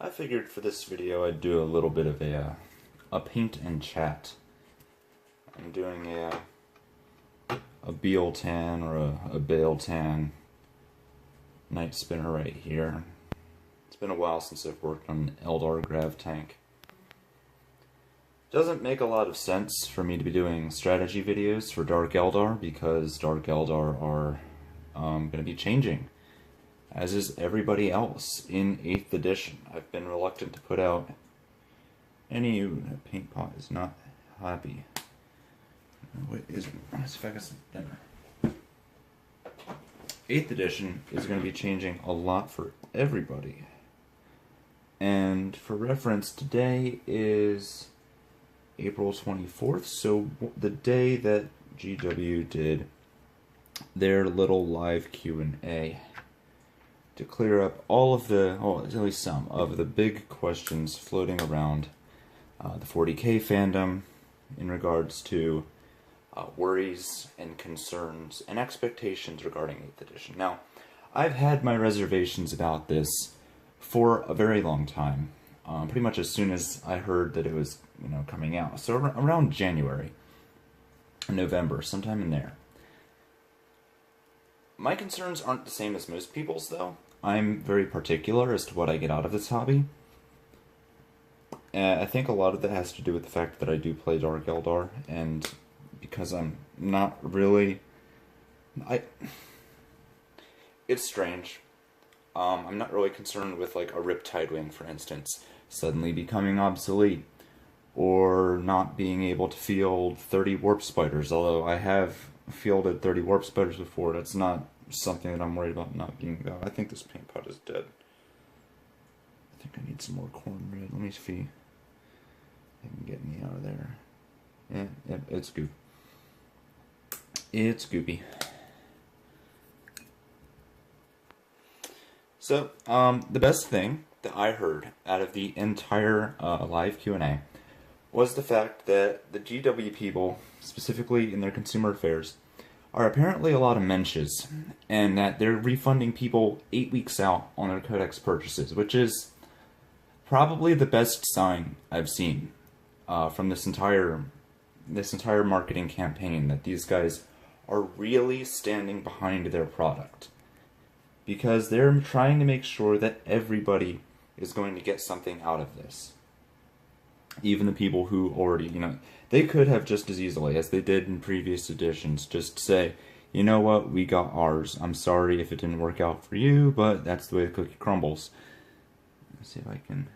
I figured for this video I'd do a little bit of a paint and chat. I'm doing a Beal tan or a Bale tan night spinner right here. It's been a while since I've worked on an Eldar grav tank. Doesn't make a lot of sense for me to be doing strategy videos for Dark Eldar because Dark Eldar are going to be changing, as is everybody else in 8th edition. I've been reluctant to put out any paint pot is not happy. What is it? Let's see if I got some dinner. 8th edition is going to be changing a lot for everybody. And for reference, today is April 24th, so the day that GW did their little live Q&A to clear up all of the, well, at least some of the big questions floating around the 40k fandom in regards to worries and concerns and expectations regarding 8th edition. Now, I've had my reservations about this for a very long time, pretty much as soon as I heard that it was, coming out. So around January, November, sometime in there. My concerns aren't the same as most people's, though. I'm very particular as to what I get out of this hobby. I think a lot of that has to do with the fact that I do play Dark Eldar, and because I'm not really... It's strange. I'm not really concerned with, like, a Riptide Wing, for instance, suddenly becoming obsolete, or not being able to field 30 Warp Spiders, although I have fielded 30 Warp Spiders before. That's not something that I'm worried about not being about. I think this paint pot is dead. I think I need some more corn red. Let me see if I can get me out of there. Yeah, it's goop. It's goopy. So, the best thing that I heard out of the entire live Q&A was the fact that the GW people, specifically in their consumer affairs, are apparently a lot of mensches, and that they're refunding people 8 weeks out on their Codex purchases, which is probably the best sign I've seen from this entire marketing campaign, that these guys are really standing behind their product. Because they're trying to make sure that everybody is going to get something out of this. Even the people who already, they could have just as easily, as they did in previous editions, just say, you know what, we got ours. I'm sorry if it didn't work out for you, but that's the way the cookie crumbles. Let's see if I can...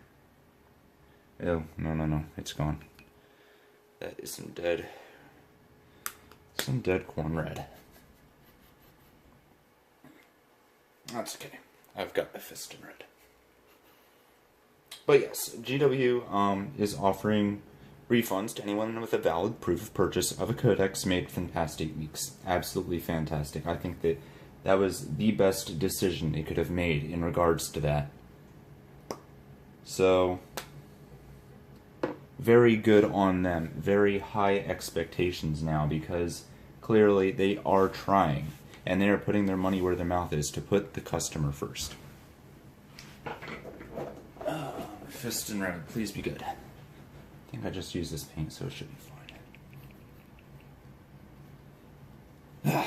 Oh, no, it's gone. That is some dead corn red. That's okay. I've got my fist in red. But yes, GW is offering refunds to anyone with a valid proof of purchase of a Codex made within the past 8 weeks. Absolutely fantastic. I think that was the best decision they could have made in regards to that. So, very good on them. Very high expectations now, because clearly they are trying. And they are putting their money where their mouth is to put the customer first. Fist and red, please be good. I think I just used this paint, so it should be fine.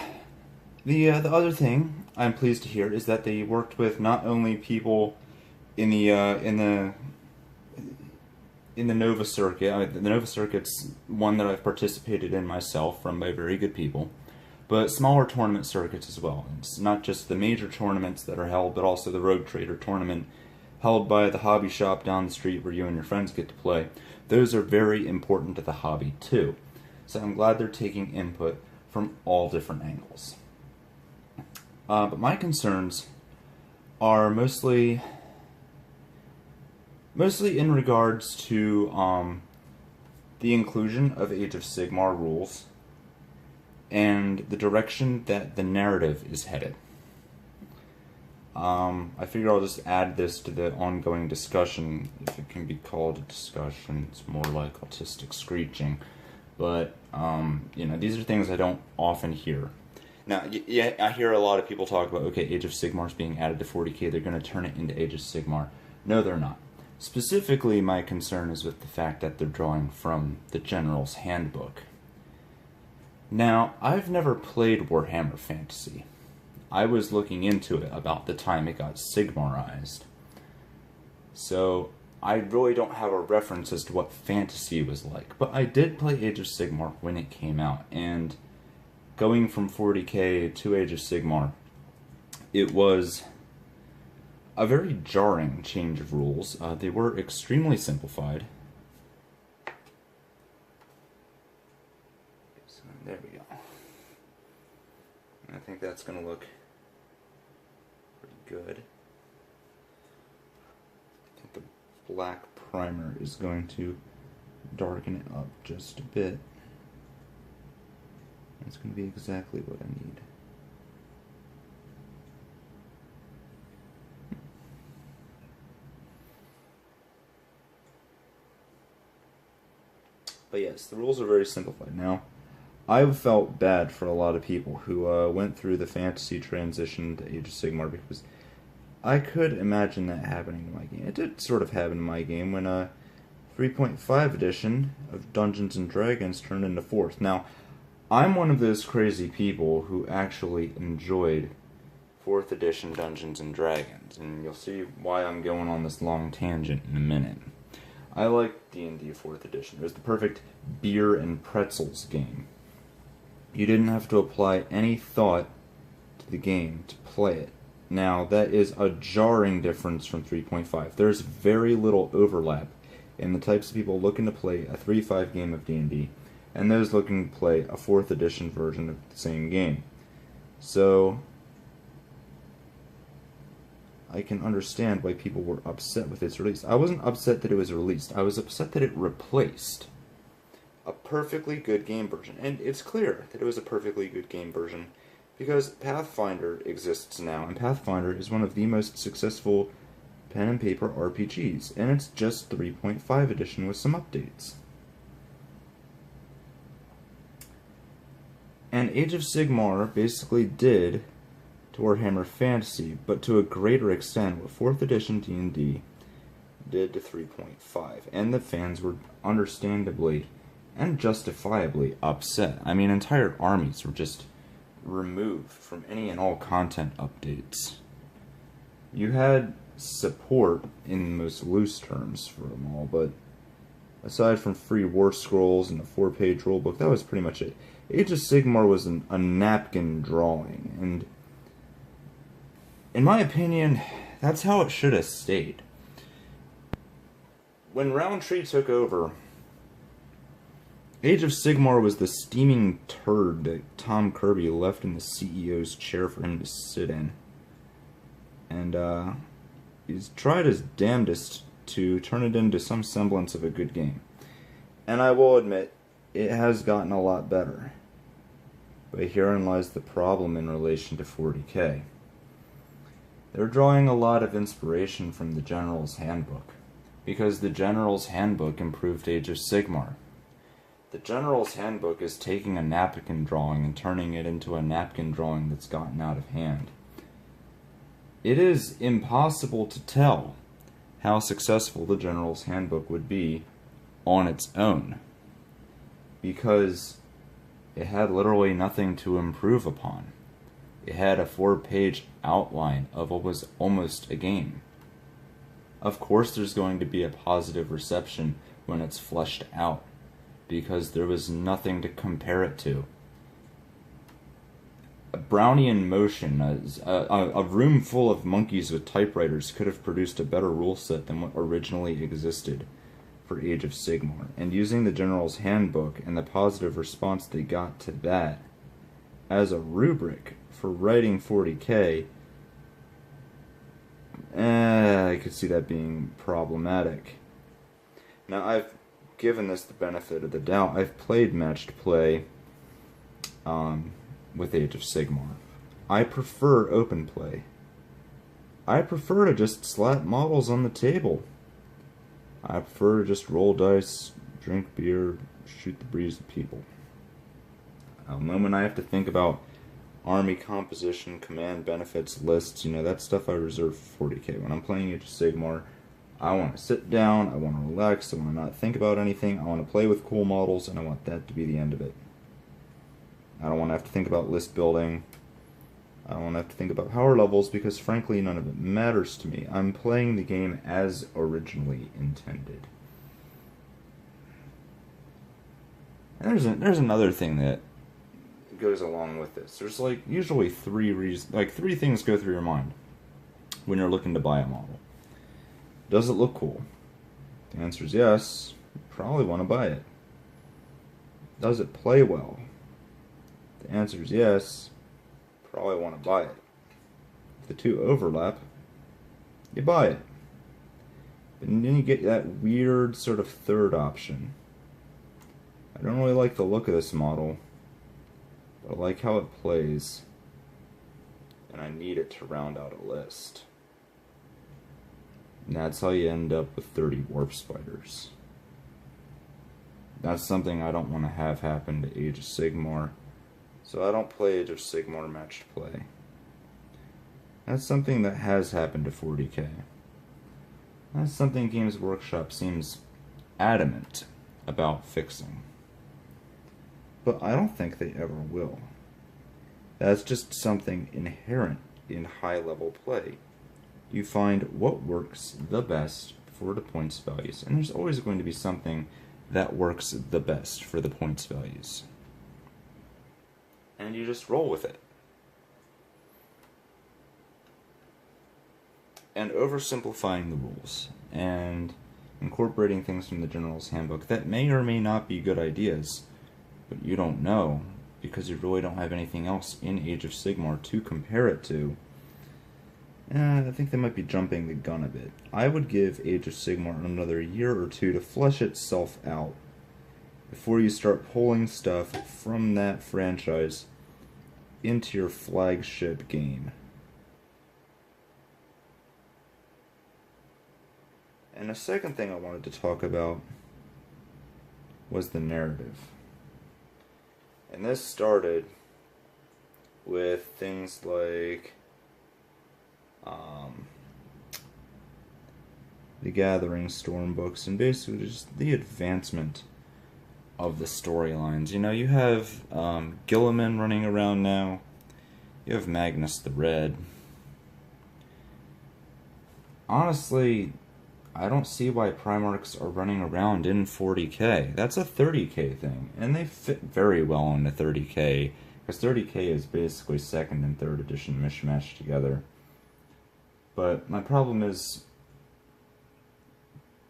The other thing I'm pleased to hear is that they worked with not only people in the Nova Circuit. The Nova Circuit's one that I've participated in myself, run by very good people, but smaller tournament circuits as well. It's not just the major tournaments that are held, but also the Rogue Trader tournament held by the hobby shop down the street where you and your friends get to play. Those are very important to the hobby too. So I'm glad they're taking input from all different angles. But my concerns are mostly in regards to the inclusion of Age of Sigmar rules and the direction that the narrative is headed. I figure I'll just add this to the ongoing discussion, if it can be called a discussion. It's more like autistic screeching. But, these are things I don't often hear. Now, yeah, I hear a lot of people talk about, okay, Age of Sigmar is being added to 40k, they're going to turn it into Age of Sigmar. No, they're not. Specifically, my concern is with the fact that they're drawing from the General's Handbook. Now, I've never played Warhammer Fantasy. I was looking into it about the time it got Sigmarized. So, I really don't have a reference as to what fantasy was like. But I did play Age of Sigmar when it came out, and going from 40k to Age of Sigmar, it was a very jarring change of rules. They were extremely simplified. So there we go. I think that's going to look pretty good. I think the black primer is going to darken it up just a bit. That's going to be exactly what I need. But yes, the rules are very simplified. Now, I've felt bad for a lot of people who went through the fantasy transition to Age of Sigmar, because I could imagine that happening in my game. It did sort of happen in my game when 3.5 edition of Dungeons & Dragons turned into 4th. Now, I'm one of those crazy people who actually enjoyed 4th edition Dungeons & Dragons, and you'll see why I'm going on this long tangent in a minute. I liked D&D 4th edition. It was the perfect beer and pretzels game. You didn't have to apply any thought to the game to play it. Now, that is a jarring difference from 3.5. There's very little overlap in the types of people looking to play a 3.5 game of D&D and those looking to play a 4th edition version of the same game. So, I can understand why people were upset with its release. I wasn't upset that it was released. I was upset that it replaced a perfectly good game version. And it's clear that it was a perfectly good game version because Pathfinder exists now, and Pathfinder is one of the most successful pen and paper RPGs, and it's just 3.5 edition with some updates. And Age of Sigmar basically did to Warhammer Fantasy, but to a greater extent what 4th edition D&D did to 3.5, and the fans were understandably and justifiably upset. I mean, entire armies were just removed from any and all content updates. You had support in the most loose terms for them all, but aside from free war scrolls and a 4-page rulebook, that was pretty much it. Age of Sigmar was a napkin drawing, and in my opinion, that's how it should have stayed. When Roundtree took over, Age of Sigmar was the steaming turd that Tom Kirby left in the CEO's chair for him to sit in. And he's tried his damnedest to turn it into some semblance of a good game. And I will admit, it has gotten a lot better. But herein lies the problem in relation to 40k. They're drawing a lot of inspiration from the General's Handbook, because the General's Handbook improved Age of Sigmar. The General's Handbook is taking a napkin drawing and turning it into a napkin drawing that's gotten out of hand. It is impossible to tell how successful the General's Handbook would be on its own, because it had literally nothing to improve upon. It had a 4-page outline of what was almost a game. Of course there's going to be a positive reception when it's fleshed out, because there was nothing to compare it to. A Brownian motion, a room full of monkeys with typewriters could have produced a better rule set than what originally existed for Age of Sigmar. And using the General's Handbook and the positive response they got to that as a rubric for writing 40k, I could see that being problematic. Now, I've given this the benefit of the doubt. I've played matched play with Age of Sigmar. I prefer open play. I prefer to just slap models on the table. I prefer to just roll dice, drink beer, shoot the breeze at people. The moment I have to think about army composition, command benefits, lists, that stuff I reserve for 40k. When I'm playing Age of Sigmar, I want to sit down, I want to relax, I want to not think about anything, I want to play with cool models, and I want that to be the end of it. I don't want to have to think about list building. I don't want to have to think about power levels because frankly none of it matters to me. I'm playing the game as originally intended. And there's another thing that goes along with this. There's like usually three things go through your mind when you're looking to buy a model. Does it look cool? The answer is yes. You probably want to buy it. Does it play well? The answer is yes. Probably want to buy it. If the two overlap, you buy it. And then you get that weird sort of third option. I don't really like the look of this model, but I like how it plays, and I need it to round out a list. And that's how you end up with 30 warp spiders. That's something I don't want to have happen to Age of Sigmar, so I don't play Age of Sigmar matched play. That's something that has happened to 40k. That's something Games Workshop seems adamant about fixing. But I don't think they ever will. That's just something inherent in high-level play. You find what works the best for the points values, and there's always going to be something that works the best for the points values. And you just roll with it. And oversimplifying the rules and incorporating things from the General's Handbook that may or may not be good ideas, but you don't know because you really don't have anything else in Age of Sigmar to compare it to. I think they might be jumping the gun a bit. I would give Age of Sigmar another year or two to flesh itself out before you start pulling stuff from that franchise into your flagship game. And the second thing I wanted to talk about was the narrative. And this started with things like the Gathering Storm books, and basically just the advancement of the storylines. You know, you have Gilliman running around now. You have Magnus the Red. Honestly, I don't see why Primarchs are running around in 40k. That's a 30k thing, and they fit very well into 30k, because 30k is basically 2nd and 3rd edition mishmashed together. But my problem is,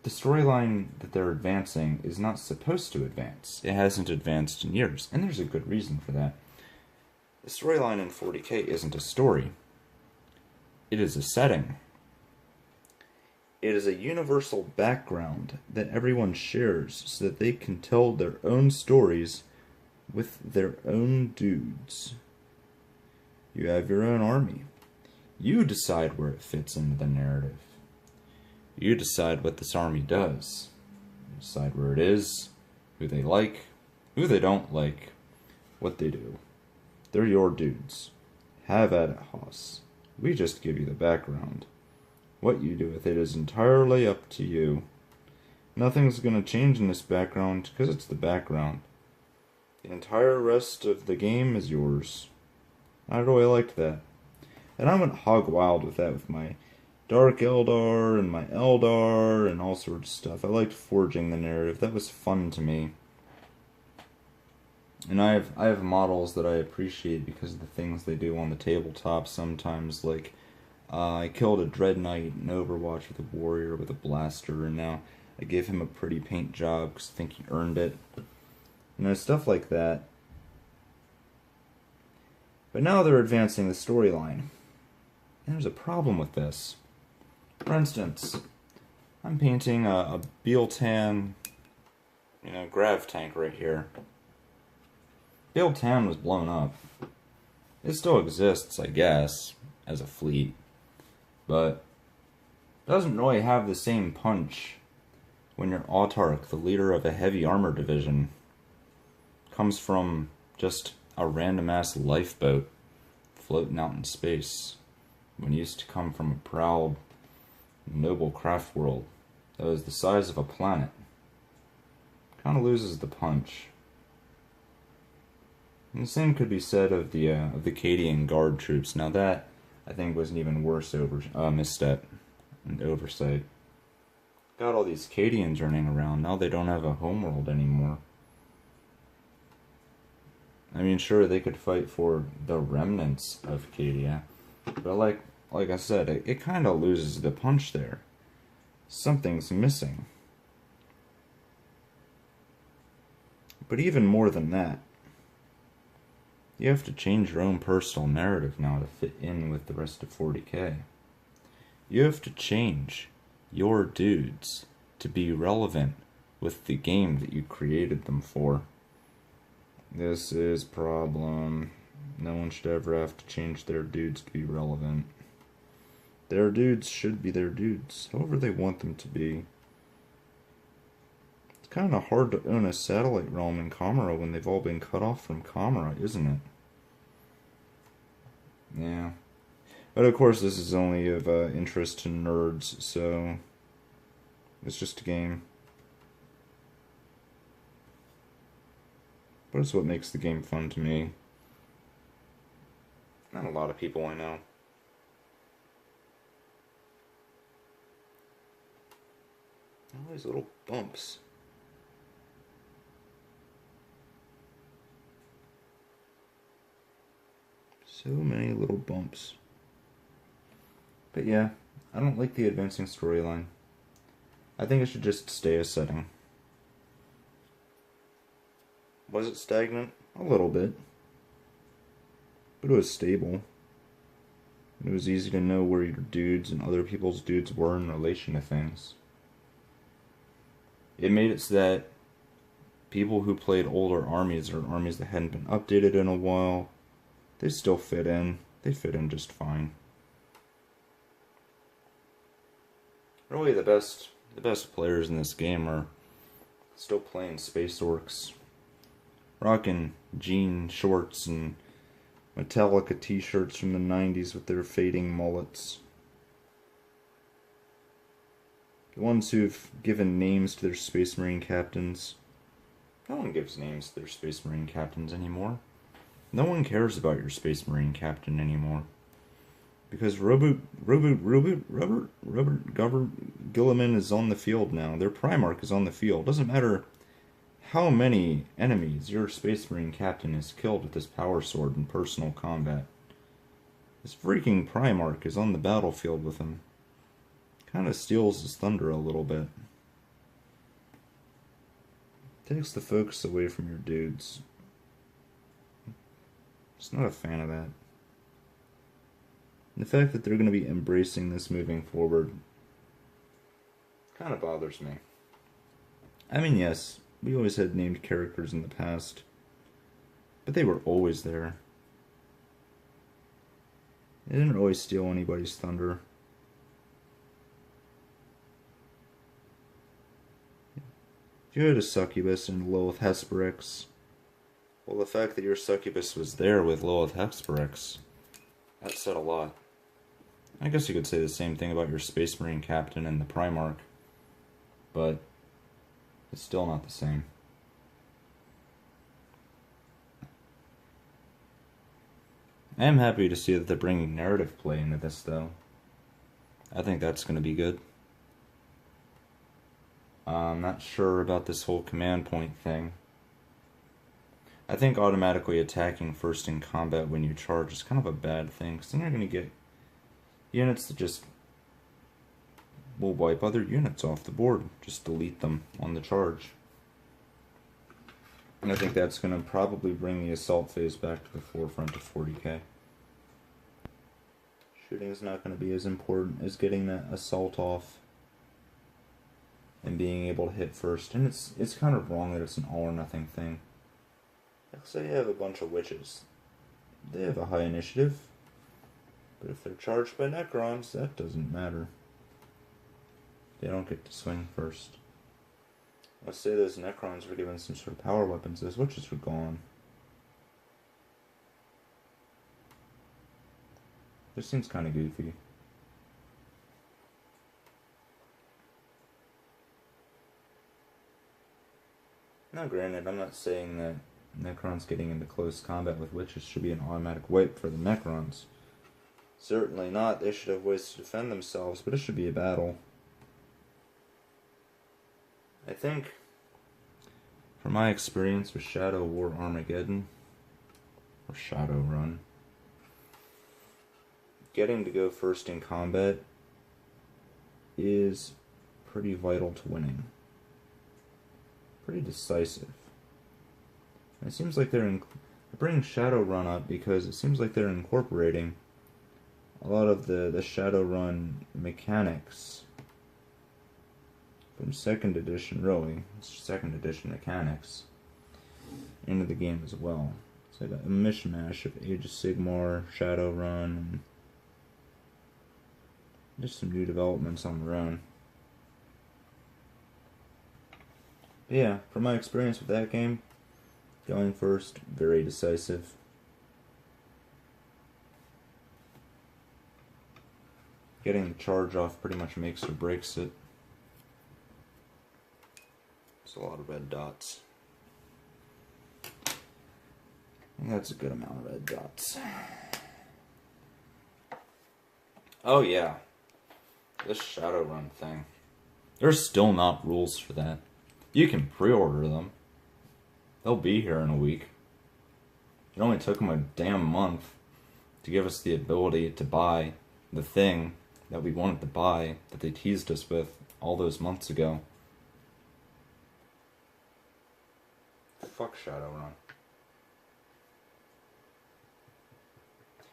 the storyline that they're advancing is not supposed to advance. It hasn't advanced in years, and there's a good reason for that. The storyline in 40k isn't a story. It is a setting. It is a universal background that everyone shares so that they can tell their own stories with their own dudes. You have your own army. You decide where it fits into the narrative. You decide what this army does. You decide where it is, who they like, who they don't like, what they do. They're your dudes. Have at it, Hoss. We just give you the background. What you do with it is entirely up to you. Nothing's going to change in this background because it's the background. The entire rest of the game is yours. I really liked that. And I went hog wild with that with my Dark Eldar and my Eldar and all sorts of stuff. I liked forging the narrative. That was fun to me. And I have models that I appreciate because of the things they do on the tabletop sometimes, like I killed a Dread Knight in Overwatch with a warrior with a blaster, and now I gave him a pretty paint job because I think he earned it. You know, stuff like that. But now they're advancing the storyline. And there's a problem with this. For instance, I'm painting a Bealtan, grav tank right here. Bealtan was blown up. It still exists, I guess, as a fleet. But doesn't really have the same punch when your Autarch, the leader of a heavy armor division, comes from just a random-ass lifeboat floating out in space, when he used to come from a proud, noble craft world that was the size of a planet. Kind of loses the punch. And the same could be said of the Cadian guard troops. Now that, I think, was an even worse misstep and oversight. Got all these Cadians running around. Now they don't have a homeworld anymore. I mean, sure, they could fight for the remnants of Cadia, but like I said, it kind of loses the punch there. Something's missing. But even more than that, you have to change your own personal narrative now to fit in with the rest of 40k. You have to change your dudes to be relevant with the game that you created them for. This is problem. No one should ever have to change their dudes to be relevant. Their dudes should be their dudes, however they want them to be. It's kind of hard to own a satellite realm in Kamara when they've all been cut off from Kamara, isn't it? Yeah. But of course this is only of interest to nerds, so it's just a game. But it's what makes the game fun to me. Not a lot of people I know. All these little bumps. So many little bumps. But yeah, I don't like the advancing storyline. I think it should just stay a setting. Was it stagnant? A little bit. But it was stable. It was easy to know where your dudes and other people's dudes were in relation to things. It made it so that people who played older armies or armies that hadn't been updated in a while, they still fit in. They fit in just fine. Really, the best players in this game are still playing Space Orcs. Rocking jean shorts and Metallica t-shirts from the 90s with their fading mullets. The ones who've given names to their Space Marine captains. No one gives names to their Space Marine captains anymore. No one cares about your Space Marine captain anymore. Because Robert Gilliman is on the field now. Their Primarch is on the field. Doesn't matter how many enemies your Space Marine captain has killed with his power sword in personal combat. His freaking Primarch is on the battlefield with him. Kind of steals his thunder a little bit. Takes the focus away from your dudes. Just not a fan of that. And the fact that they're going to be embracing this moving forward kind of bothers me. I mean, yes, we always had named characters in the past, but they were always there. They didn't always steal anybody's thunder. If you had a Succubus and Lilith Hesperix, well, the fact that your Succubus was there with Lilith Hesperix, that said a lot. I guess you could say the same thing about your Space Marine captain and the Primarch, but it's still not the same. I am happy to see that they're bringing narrative play into this, though. I think that's going to be good. I'm not sure about this whole command point thing. I think automatically attacking first in combat when you charge is kind of a bad thing, because then you're going to get units that just will wipe other units off the board. Just delete them on the charge. And I think that's going to probably bring the assault phase back to the forefront of 40k. Shooting is not going to be as important as getting that assault off and being able to hit first. And it's kind of wrong that it's an all or nothing thing. Like, say you have a bunch of witches. They have a high initiative. But if they're charged by Necrons, that doesn't matter. They don't get to swing first. Let's say those Necrons were given some sort of power weapons. Those witches were gone. This seems kind of goofy. Now granted, I'm not saying that Necrons getting into close combat with witches should be an automatic wipe for the Necrons. Certainly not. They should have ways to defend themselves, but it should be a battle. I think, from my experience with Shadow War Armageddon, or Shadowrun, getting to go first in combat is pretty vital to winning. Pretty decisive. And it seems like they're bringing Shadowrun up because it seems like they're incorporating a lot of the Shadowrun mechanics from 2nd edition, really, 2nd edition mechanics, into the game as well. It's like a mishmash of Age of Sigmar, Shadowrun, and just some new developments on their own. But yeah, from my experience with that game, going first, very decisive. Getting the charge off pretty much makes or breaks it. It's a lot of red dots. I think that's a good amount of red dots. Oh yeah, this Shadowrun thing. There's still not rules for that. You can pre-order them. They'll be here in a week. It only took them a damn month to give us the ability to buy the thing that we wanted to buy, that they teased us with all those months ago. Fuck Shadowrun.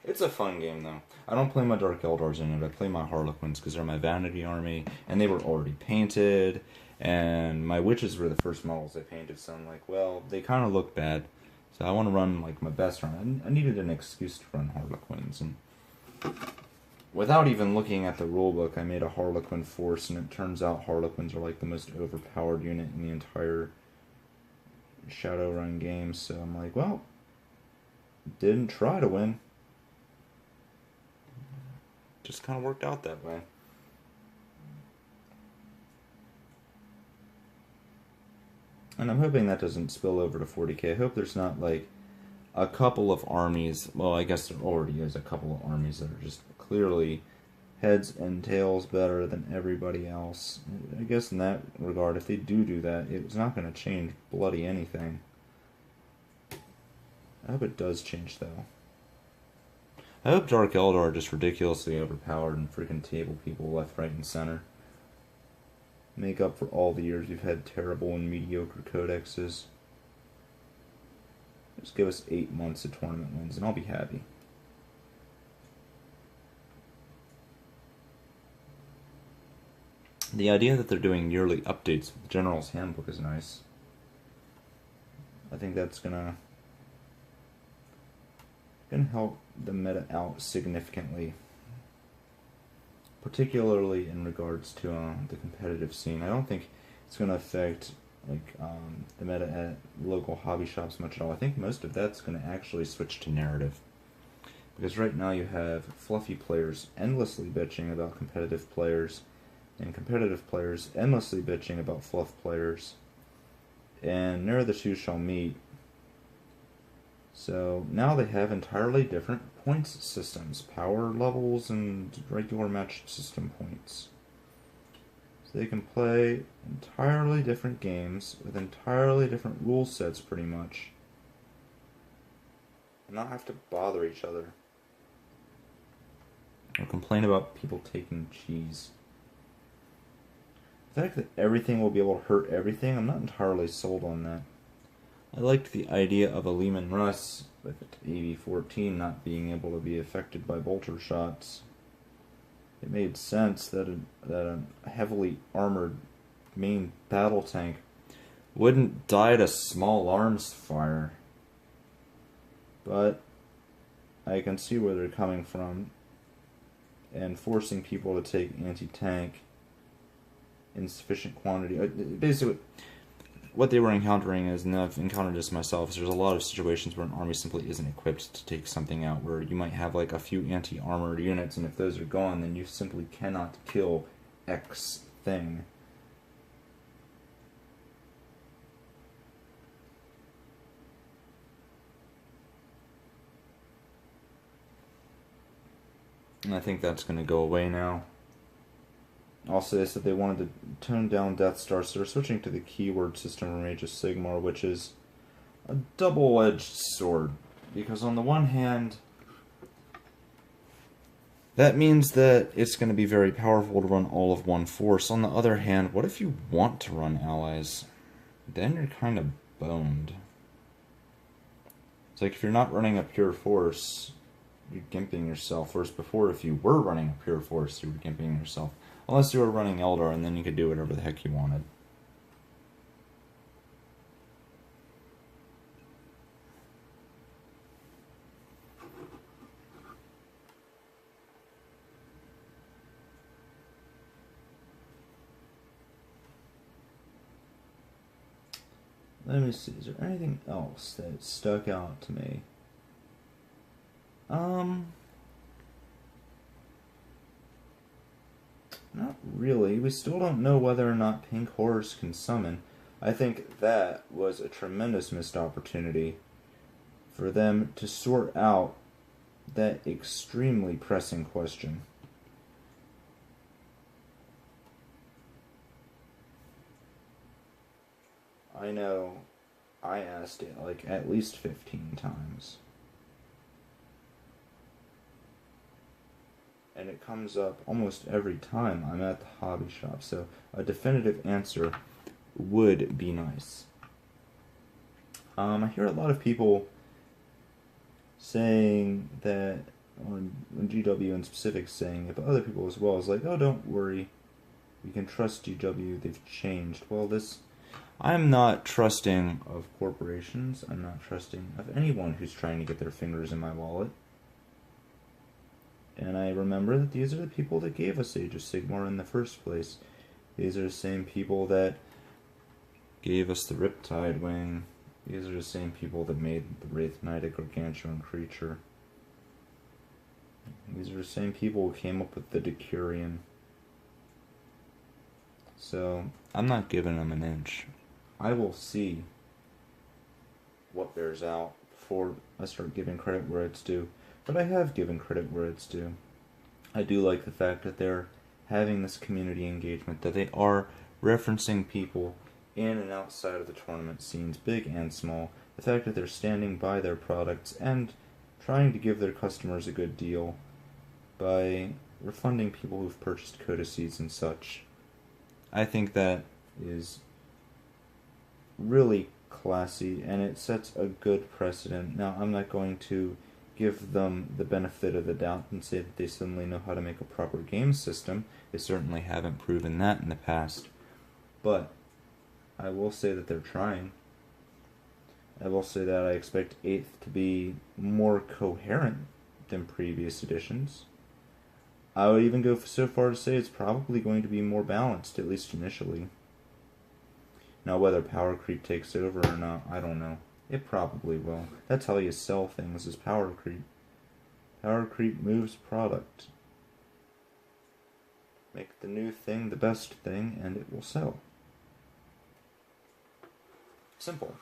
It's a fun game though. I don't play my Dark Eldars in it, I play my Harlequins because they're my vanity army, and they were already painted, and my witches were the first models I painted, so I'm like, well, they kind of look bad, so I want to run like my best run. I needed an excuse to run Harlequins, and without even looking at the rulebook, I made a Harlequin force, and it turns out Harlequins are like the most overpowered unit in the entire Shadowrun game, so I'm like, well, didn't try to win. Just kind of worked out that way. And I'm hoping that doesn't spill over to 40k. I hope there's not like a couple of armies, well, I guess there already is a couple of armies that are just clearly heads and tails better than everybody else. I guess in that regard, if they do that, it's not going to change bloody anything. I hope it does change, though. I hope Dark Eldar are just ridiculously overpowered and freaking table people left, right, and center. Make up for all the years we've had terrible and mediocre codexes. Just give us 8 months of tournament wins and I'll be happy. The idea that they're doing yearly updates with the General's Handbook is nice. I think that's gonna help the meta out significantly, particularly in regards to the competitive scene. I don't think it's gonna affect like the meta at local hobby shops much at all. I think most of that's gonna actually switch to narrative, because right now you have fluffy players endlessly bitching about competitive players, and competitive players endlessly bitching about fluff players, and ne'er the two shall meet. So now they have entirely different points systems, power levels, and regular match system points. So they can play entirely different games with entirely different rule sets pretty much, and not have to bother each other or complain about people taking cheese. The fact that everything will be able to hurt everything, I'm not entirely sold on that. I liked the idea of a Lehman Russ with AV-14 not being able to be affected by bolter shots. It made sense that a heavily armored main battle tank wouldn't die to small arms fire. But I can see where they're coming from, and forcing people to take anti-tank in sufficient quantity. Basically, what they were encountering is, and I've encountered this myself, is there's a lot of situations where an army simply isn't equipped to take something out, where you might have like a few anti-armored units, and if those are gone, then you simply cannot kill X thing. And I think that's going to go away now. Also, they said they wanted to tone down Death Star, so they're switching to the keyword system from Age of Sigmar, which is a double-edged sword. Because on the one hand, that means that it's going to be very powerful to run all of one force. On the other hand, what if you want to run allies? Then you're kind of boned. It's like if you're not running a pure force, you're gimping yourself. Whereas before, if you were running a pure force, you were gimping yourself. Unless you were running Eldar, and then you could do whatever the heck you wanted. Let me see, is there anything else that stuck out to me? Not really. We still don't know whether or not pink horrors can summon. I think that was a tremendous missed opportunity for them to sort out that extremely pressing question. I know I asked it like at least 15 times. And it comes up almost every time I'm at the hobby shop, so a definitive answer would be nice. I hear a lot of people saying that, or GW in specific saying it, but other people as well, is like, oh, don't worry, we can trust GW, they've changed. Well, I'm not trusting of corporations, I'm not trusting of anyone who's trying to get their fingers in my wallet. And I remember that these are the people that gave us Age of Sigmar in the first place. These are the same people that gave us the Riptide Wing. These are the same people that made the Wraith Knight a gargantuan creature. These are the same people who came up with the Decurion. So, I'm not giving them an inch. I will see what bears out before I start giving credit where it's due. But I have given credit where it's due. I do like the fact that they're having this community engagement, that they are referencing people in and outside of the tournament scenes, big and small. The fact that they're standing by their products and trying to give their customers a good deal by refunding people who've purchased codices and such. I think that is really classy, and it sets a good precedent. Now, I'm not going to give them the benefit of the doubt and say that they suddenly know how to make a proper game system. They certainly haven't proven that in the past. But I will say that they're trying. I will say that I expect 8th to be more coherent than previous editions. I would even go so far to say it's probably going to be more balanced, at least initially. Now, whether power creep takes over or not, I don't know. It probably will. That's how you sell things, is power creep. Power creep moves product. Make the new thing the best thing, and it will sell. Simple.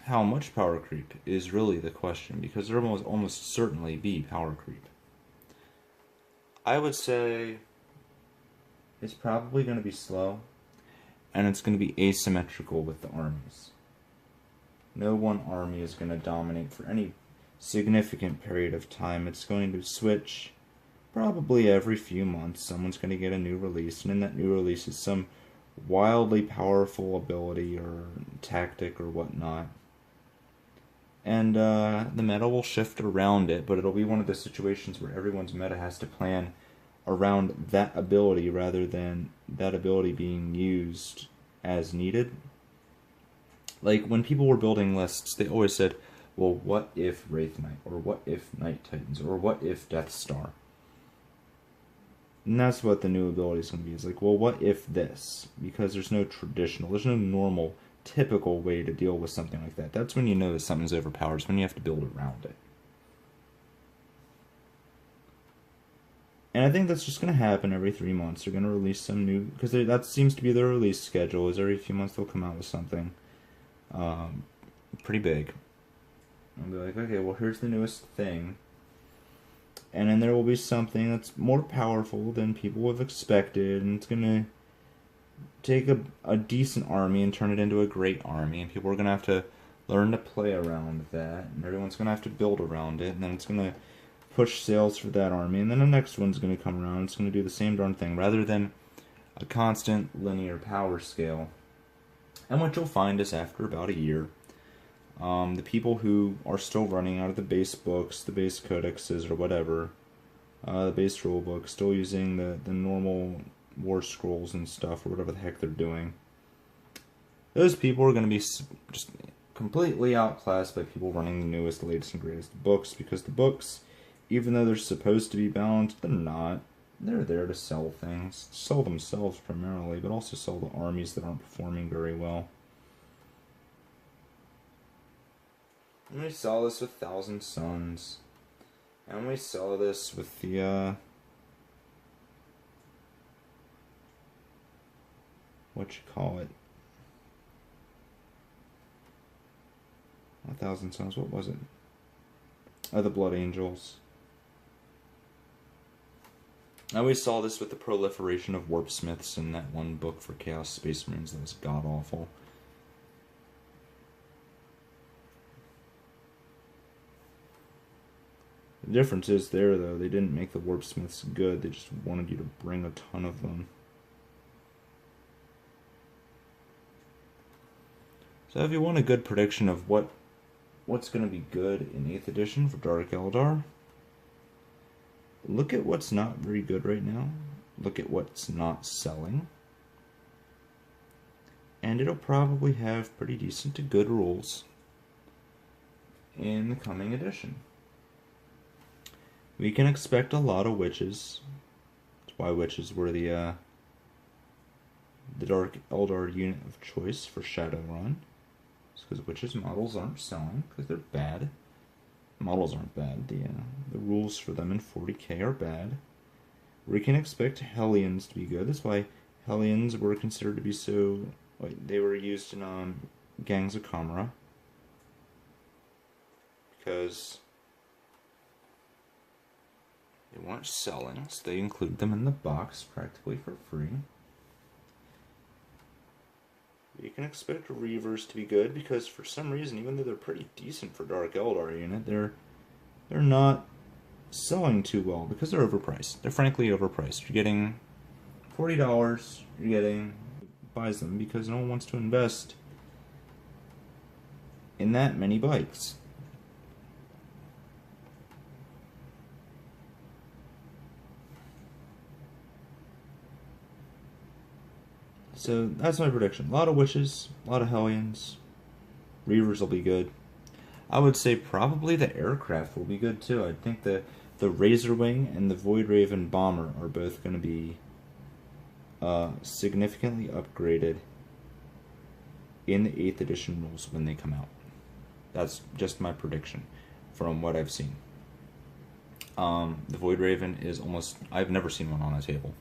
How much power creep is really the question, because there will almost certainly be power creep. I would say it's probably going to be slow, and it's going to be asymmetrical with the armies. No one army is going to dominate for any significant period of time. It's going to switch probably every few months. Someone's going to get a new release, and in that new release is some wildly powerful ability or tactic or whatnot. And the meta will shift around it, but it'll be one of the situations where everyone's meta has to plan around that ability rather than that ability being used as needed. Like, when people were building lists, they always said, well, what if Wraith Knight? Or what if Night Titans? Or what if Death Star? And that's what the new ability is going to be. It's like, well, what if this? Because there's no normal, typical way to deal with something like that. That's when you know that something's overpowered. It's when you have to build around it. And I think that's just going to happen every 3 months. They're going to release some new... Because that seems to be their release schedule, is every few months they'll come out with something. pretty big. I'll be like, okay, well, here's the newest thing. And then there will be something that's more powerful than people have expected, and it's going to take a decent army and turn it into a great army, and people are going to have to learn to play around that, and everyone's going to have to build around it, and then it's going to push sales for that army, and then the next one's going to come around, it's going to do the same darn thing, rather than a constant linear power scale. And what you'll find is after about a year, the people who are still running out of the base books, the base codexes, or whatever, the base rule book, still using the normal war scrolls and stuff, or whatever the heck they're doing, those people are going to be just completely outclassed by people running the newest, latest, and greatest books, because the books, even though they're supposed to be balanced, they're not. They're there to sell things. Sell themselves primarily, but also sell the armies that aren't performing very well. And we saw this with Thousand Suns. And we saw this with the, what Thousand Suns, what was it? Oh, the Blood Angels. And we saw this with the proliferation of warp smiths in that one book for Chaos Space Marines that was god-awful. The difference is there, though, they didn't make the warp smiths good, they just wanted you to bring a ton of them. So if you want a good prediction of what's going to be good in 8th edition for Dark Eldar, look at what's not very good right now, look at what's not selling, and it'll probably have pretty decent to good rules in the coming edition. We can expect a lot of witches. That's why witches were the Dark Eldar unit of choice for Shadowrun. It's because witches models aren't selling, because they're bad. Models aren't bad, the rules for them in 40k are bad. We can expect Hellions to be good. That's why Hellions were considered to be so... they were used in Gangs of Kamara. Because they weren't selling, so they include them in the box practically for free. You can expect Reavers to be good, because for some reason, even though they're pretty decent for Dark Eldar unit, they're not selling too well, because they're overpriced. They're frankly overpriced. You're getting $40, buys them, because no one wants to invest in that many bikes. So that's my prediction. A lot of witches, a lot of Hellions. Reavers will be good. I would say probably the aircraft will be good too. I think the Razorwing and the Void Raven Bomber are both going to be significantly upgraded in the 8th edition rules when they come out. That's just my prediction from what I've seen. The Void Raven is almost... I've never seen one on a table.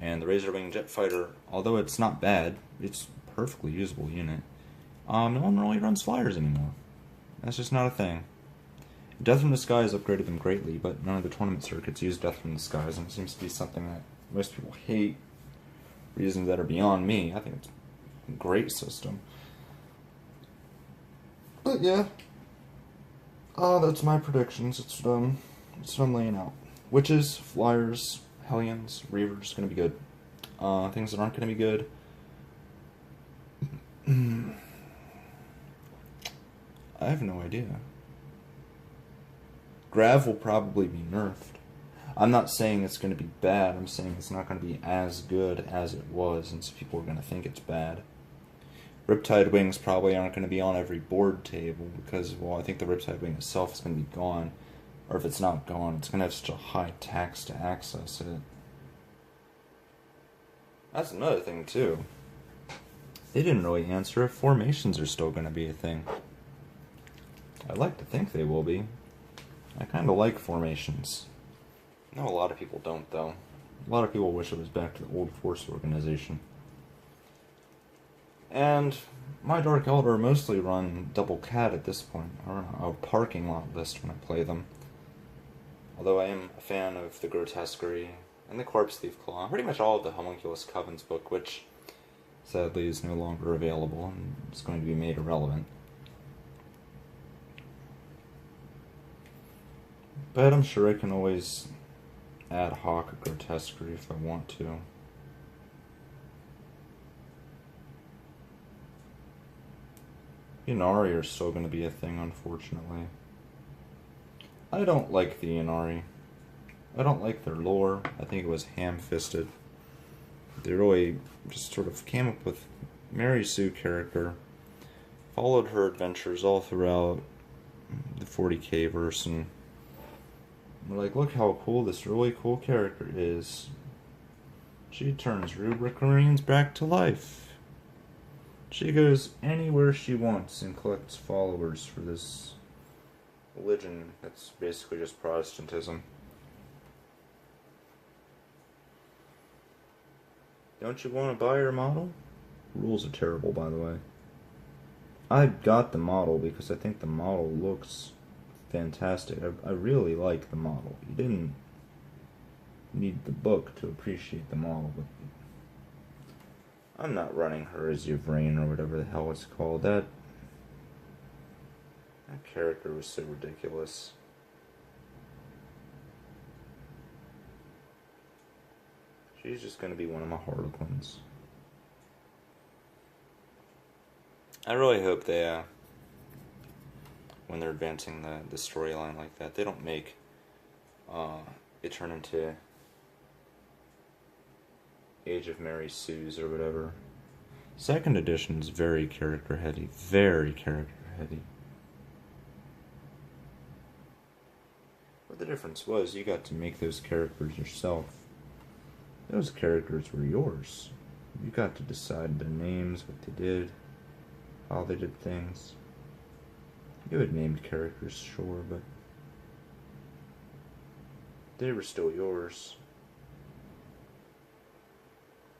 And the Razorwing Jet Fighter, although it's not bad, it's a perfectly usable unit. No one really runs flyers anymore. That's just not a thing. Death from the Skies upgraded them greatly, but none of the tournament circuits use Death from the Skies, and it seems to be something that most people hate. Reasons that are beyond me. I think it's a great system. But yeah. That's my predictions. It's what I'm laying out. Witches, flyers, Hellions, Reavers, gonna be good. Things that aren't gonna be good. I have no idea. Grav will probably be nerfed. I'm not saying it's going to be bad, I'm saying it's not going to be as good as it was, and so people are going to think it's bad. Riptide Wings probably aren't going to be on every board table, because, well, I think the Riptide Wing itself is going to be gone. Or if it's not gone, it's going to have such a high tax to access it. That's another thing, too. They didn't really answer if formations are still going to be a thing. I'd like to think they will be. I kind of like formations. I know a lot of people don't, though. A lot of people wish it was back to the old force organization. And my Dark Elder mostly run double cat at this point. I run a parking lot list when I play them. Although I am a fan of the Grotesquerie and the Corpse Thief Claw, pretty much all of the Homunculus Covens book, which sadly is no longer available and is going to be made irrelevant. But I'm sure I can always ad hoc a Grotesquerie if I want to. Inari are still going to be a thing, unfortunately. I don't like the Inari. I don't like their lore. I think it was ham-fisted. They really just sort of came up with Mary Sue character, followed her adventures all throughout the 40k verse, and we're like, look how cool this really cool character is. She turns rubric marines back to life. She goes anywhere she wants and collects followers for this religion that's basically just Protestantism. Don't you want to buy her model? Rules are terrible, by the way. I got the model because I think the model looks fantastic. I really like the model. You didn't need the book to appreciate the model, but I'm not running her as Yvrain or whatever the hell it's called. That character was so ridiculous. She's just going to be one of my Harlequins. I really hope they, when they're advancing the storyline like that, they don't make it turn into Age of Mary Sue's or whatever. Second edition is very character heavy. Very character heavy. But the difference was you got to make those characters yourself. Those characters were yours. You got to decide their names, what they did, how they did things. You had named characters, sure, but they were still yours.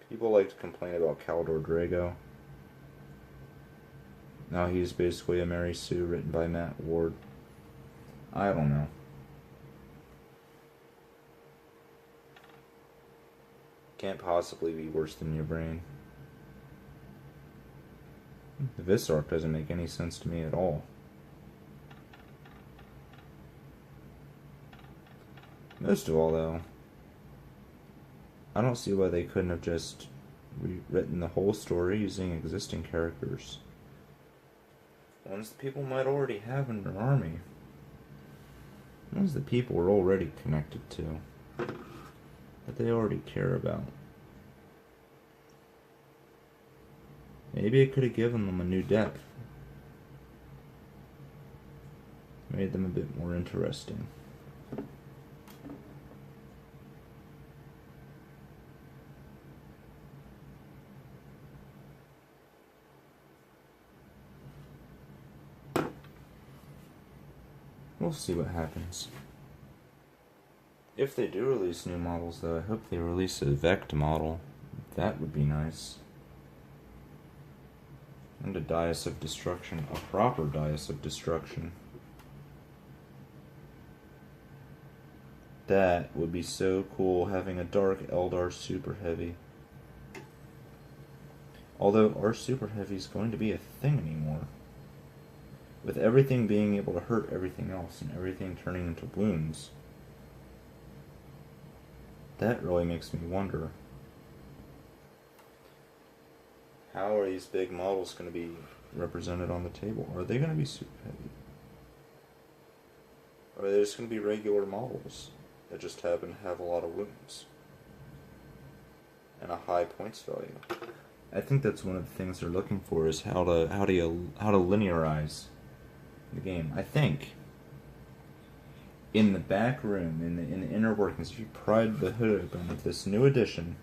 People like to complain about Caldor Drago. Now he's basically a Mary Sue written by Matt Ward. I don't know. Can't possibly be worse than your brain. The Visarch doesn't make any sense to me at all. Most of all, though, I don't see why they couldn't have just rewritten the whole story using existing characters. Ones that people might already have in their army. Ones that people are already connected to. That they already care about. Maybe it could have given them a new depth. Made them a bit more interesting. We'll see what happens. If they do release new models, though, I hope they release a Vect model. That would be nice. And a Dais of Destruction. A proper Dais of Destruction. That would be so cool, having a Dark Eldar Super Heavy. Although our Super Heavy is going to be a thing anymore. With everything being able to hurt everything else and everything turning into wounds. That really makes me wonder. How are these big models going to be represented on the table? Are they going to be super heavy? Or are they just going to be regular models that just happen to have a lot of wounds? And a high points value? I think that's one of the things they're looking for, is how to linearize the game. I think in the back room, in the inner workings, if you pried the hood open of this new edition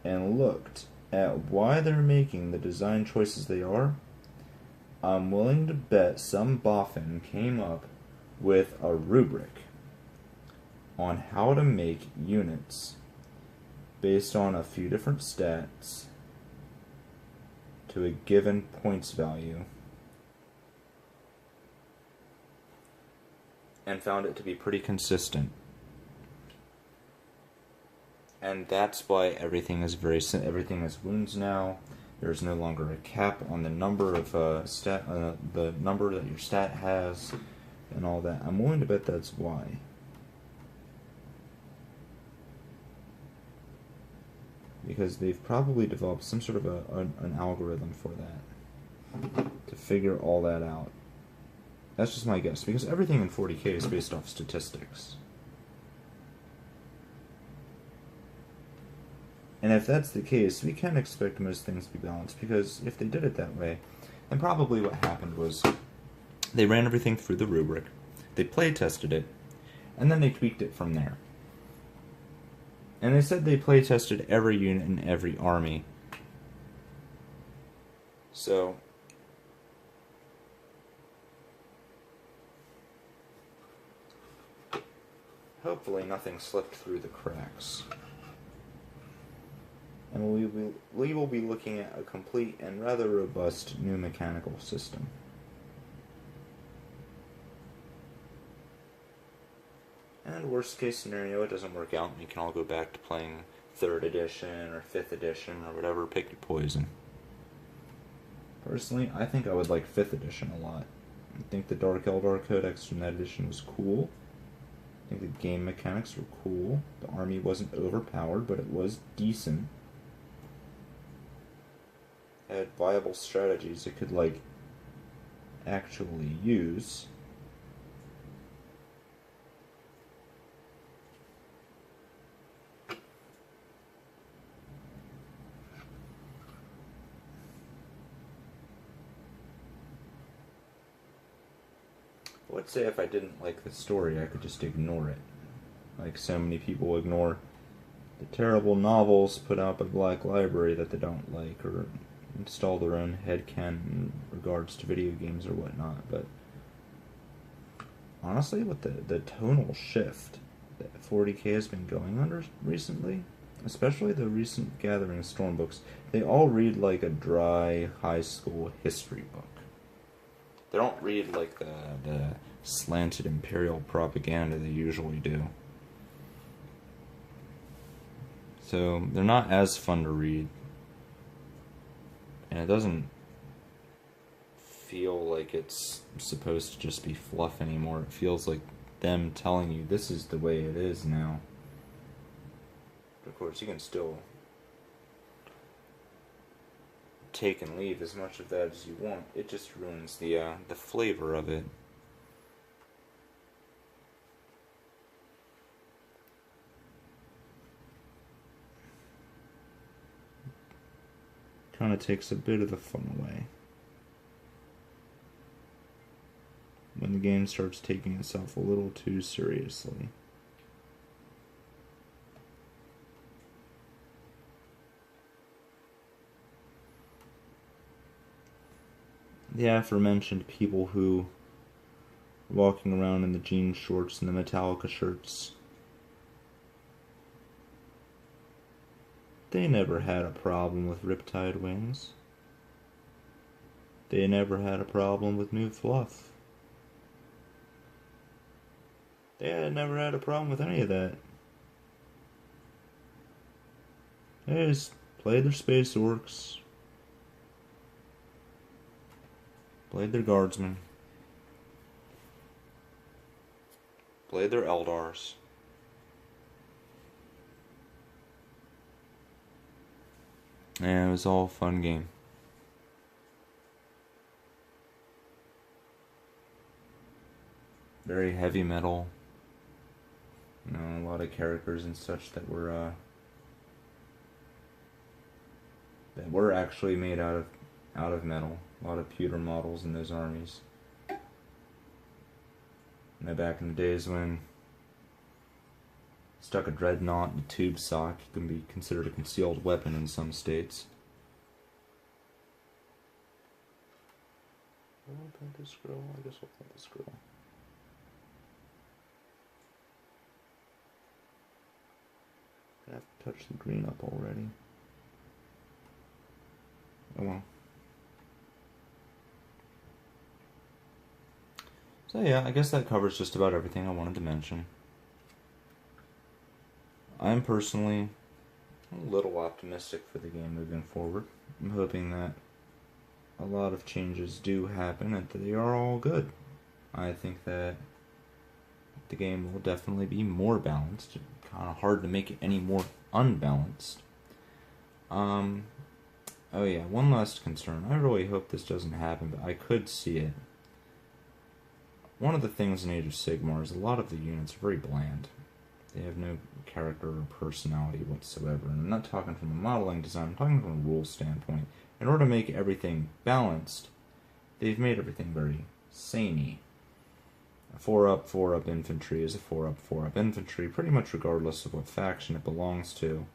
and looked at why they're making the design choices they are, I'm willing to bet some boffin came up with a rubric on how to make units based on a few different stats to a given points value and found it to be pretty consistent. And that's why everything is everything has wounds now. There's no longer a cap on the number of the number that your stat has, and all that. I'm willing to bet that's why. Because they've probably developed some sort of an algorithm for that, to figure all that out. That's just my guess, because everything in 40k is based off statistics. And if that's the case, we can expect most things to be balanced, because if they did it that way, then probably what happened was they ran everything through the rubric, they play tested it, and then they tweaked it from there. And they said they play tested every unit in every army. So hopefully nothing slipped through the cracks. And we will be looking at a complete and rather robust new mechanical system. And worst case scenario, it doesn't work out and you can all go back to playing 3rd edition or 5th edition or whatever, pick your poison. Personally, I think I would like 5th edition a lot. I think the Dark Eldar Codex from that edition was cool. I think the game mechanics were cool. The army wasn't overpowered, but it was decent. It had viable strategies it could, like, actually use. Let's say if I didn't like the story, I could just ignore it. Like so many people ignore the terrible novels put out by Black Library that they don't like, or install their own headcanon in regards to video games or whatnot. But honestly, with the tonal shift that 40k has been going under recently, especially the recent Gathering Storm books, they all read like a dry high school history book. They don't read like the slanted imperial propaganda they usually do. So they're not as fun to read. And it doesn't feel like it's supposed to just be fluff anymore. It feels like them telling you this is the way it is now. But of course, you can still take and leave as much of that as you want. It just ruins the flavor of it. Kind of takes a bit of the fun away when the game starts taking itself a little too seriously. The aforementioned people who are walking around in the jean shorts and the Metallica shirts, they never had a problem with Riptide Wings. They never had a problem with new fluff. They had never had a problem with any of that. They just played their Space Orcs, played their Guardsmen, played their Eldars. And it was all a fun game. Very heavy metal. You know, a lot of characters and such that were actually made out of metal. A lot of pewter models in those armies. You know, back in the days when stuck a dreadnought in a tube sock can be considered a concealed weapon in some states. Will I paint this scroll? I guess I'll paint the scroll. I have to touch the green up already. Oh well. So yeah, I guess that covers just about everything I wanted to mention. I'm personally a little optimistic for the game moving forward. I'm hoping that a lot of changes do happen and that they are all good. I think that the game will definitely be more balanced. Kind of hard to make it any more unbalanced. Oh yeah, one last concern. I really hope this doesn't happen, but I could see it. One of the things in Age of Sigmar is a lot of the units are very bland. They have no character or personality whatsoever. And I'm not talking from a modeling design, I'm talking from a rule standpoint. In order to make everything balanced, they've made everything very samey. A 4-up infantry is a 4-up infantry, pretty much regardless of what faction it belongs to.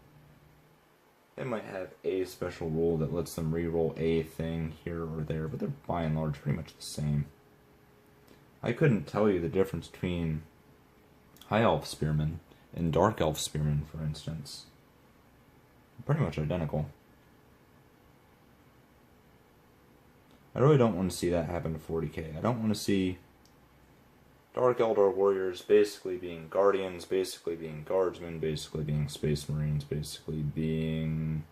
They might have a special rule that lets them reroll a thing here or there, but they're by and large pretty much the same. I couldn't tell you the difference between High Elf Spearmen and Dark Elf Spearmen, for instance. Pretty much identical. I really don't want to see that happen to 40k. I don't want to see Dark Eldar warriors basically being guardians, basically being guardsmen, basically being space marines, basically being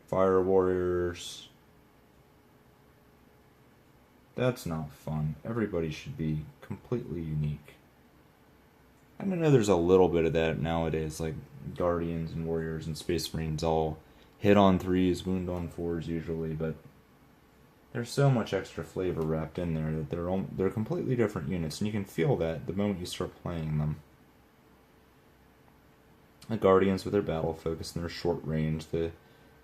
fire warriors. That's not fun. Everybody should be completely unique. And I know there's a little bit of that nowadays, like guardians and warriors and space marines all hit on 3s, wound on 4s usually, but there's so much extra flavor wrapped in there that they're completely different units, and you can feel that the moment you start playing them. The Guardians with their battle focus and their short range, the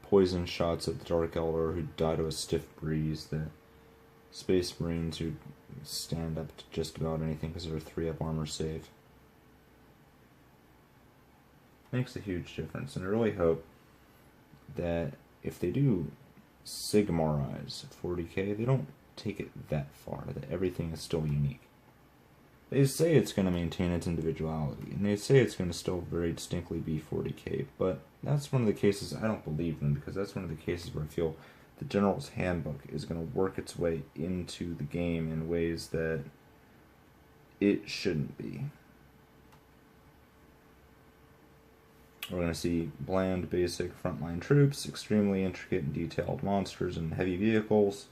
poison shots of the Dark Eldar who die to a stiff breeze, the Space Marines who stand up to just about anything because they're a 3-up armor save. Makes a huge difference, and I really hope that if they do Sigmarize 40k, they don't take it that far, that everything is still unique. They say it's going to maintain its individuality, and they say it's going to still very distinctly be 40k, but that's one of the cases I don't believe in, because that's one of the cases where I feel the General's Handbook is going to work its way into the game in ways that it shouldn't be. We're going to see bland, basic frontline troops, extremely intricate and detailed monsters and heavy vehicles.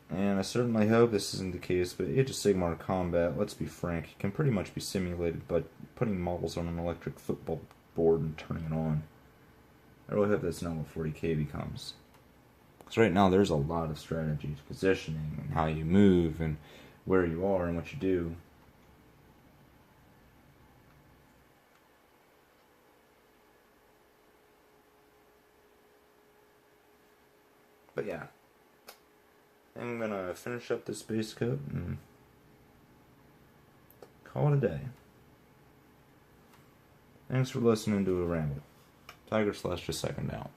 And I certainly hope this isn't the case, but Age of Sigmar combat, let's be frank, can pretty much be simulated by putting models on an electric football board and turning it on. I really hope that's not what 40k becomes. Because right now there's a lot of strategy, positioning, and how you move, and where you are and what you do. But yeah, I'm gonna finish up this base coat and call it a day. Thanks for listening to a ramble. Tiger Slash just second out.